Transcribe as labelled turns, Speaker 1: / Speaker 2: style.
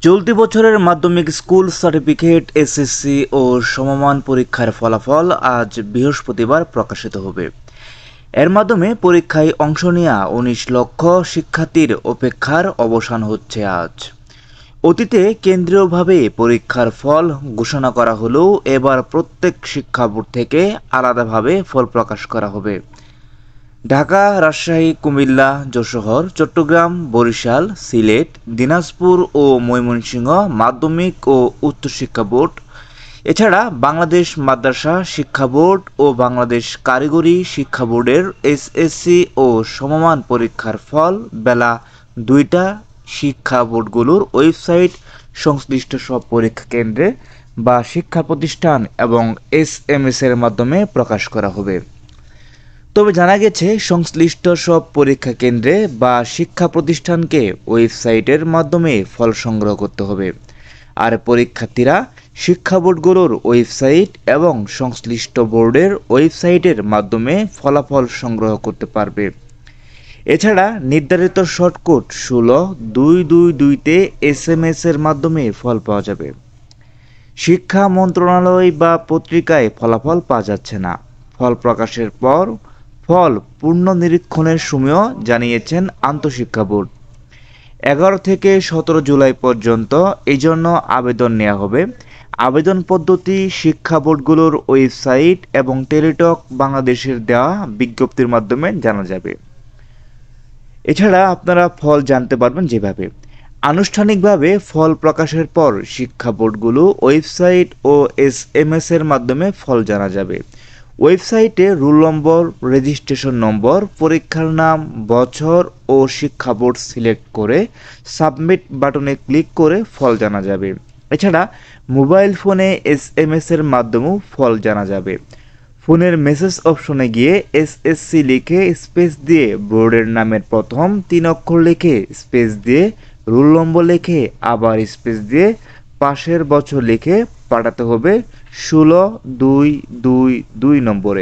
Speaker 1: চলতি বছরের মাধ্যমিক স্কুল সার্টিফিকেট, এসএসসি ও সমমান পরীক্ষার ফলাফল আজ বৃহস্পতিবার প্রকাশিত হবে। এর মাধ্যমে পরীক্ষায় অংশ নেওয়া ১৯ লক্ষ শিক্ষার্থীর অপেক্ষার অবসান হচ্ছে আজ। অতীতে কেন্দ্রীয়ভাবে পরীক্ষার ফল ঘোষণা করা হলেও এবার প্রত্যেক শিক্ষা বোর্ড থেকে আলাদাভাবে ফল প্রকাশ করা হবে। ঢাকা, রাজশাহী, কুমিল্লা, যশোর, চট্টগ্রাম, বরিশাল, সিলেট, দিনাজপুর ও ময়মনসিংহ মাধ্যমিক ও উচ্চশিক্ষা বোর্ড, এছাড়া বাংলাদেশ মাদ্রাসা শিক্ষা বোর্ড ও বাংলাদেশ কারিগরি শিক্ষা বোর্ডের এসএসসি ও সমমান পরীক্ষার ফল বেলা ২টা শিক্ষা বোর্ডগুলোর ওয়েবসাইট, সংশ্লিষ্ট সব পরীক্ষা কেন্দ্রে বা শিক্ষা প্রতিষ্ঠান এবং এসএমএস এর মাধ্যমে প্রকাশ করা হবে। তবে জানা গেছে, সংশ্লিষ্ট সব পরীক্ষা কেন্দ্রে বা শিক্ষা প্রতিষ্ঠানকে ওয়েবসাইটের মাধ্যমে ফল সংগ্রহ করতে হবে, আর পরীক্ষার্থীরা শিক্ষা বোর্ডগুলোর ওয়েবসাইট এবং সংশ্লিষ্ট বোর্ডের ওয়েবসাইটের মাধ্যমে ফলাফল সংগ্রহ করতে পারবে। এছাড়া নির্ধারিত শর্টকোড ১৬-২২২-তে এসএমএস এর মাধ্যমে ফল পাওয়া যাবে। শিক্ষা মন্ত্রণালয় বা পত্রিকায় ফলাফল পাওয়া যাচ্ছে না। ফল প্রকাশের পর ফল পুনর্নিরীক্ষণের সময়ও জানিয়েছেন আন্তঃশিক্ষা বোর্ড। ১১ থেকে ১৭ জুলাই পর্যন্ত এই জন্য আবেদন নেওয়া হবে। আবেদন পদ্ধতি শিক্ষা বোর্ডগুলোর ওয়েবসাইট এবং টেলিটক বাংলাদেশের দেওয়া বিজ্ঞপ্তির মাধ্যমে জানা যাবে। এছাড়া আপনারা ফল জানতে পারবেন যেভাবে: আনুষ্ঠানিকভাবে ফল প্রকাশের পর শিক্ষা বোর্ডগুলো ওয়েবসাইট ও এসএমএস এর মাধ্যমে ফল জানা যাবে। ওয়েবসাইটে রোল নম্বর, রেজিস্ট্রেশন নম্বর, পরীক্ষার নাম, বছর ও শিক্ষা বোর্ড সিলেক্ট করে সাবমিট বাটনে ক্লিক করে ফল জানা যাবে। এছাড়া মোবাইল ফোনে এসএমএস এর মাধ্যমেও ফল জানা যাবে। ফোনের মেসেজ অপশনে গিয়ে এসএসসি লিখে স্পেস দিয়ে বোর্ডের নামের প্রথম ৩ অক্ষর লিখে স্পেস দিয়ে রোল নম্বর লিখে আবার স্পেস দিয়ে পাশের বছর লিখে পাঠাতে হবে ১৬-২-২-২ নম্বরে।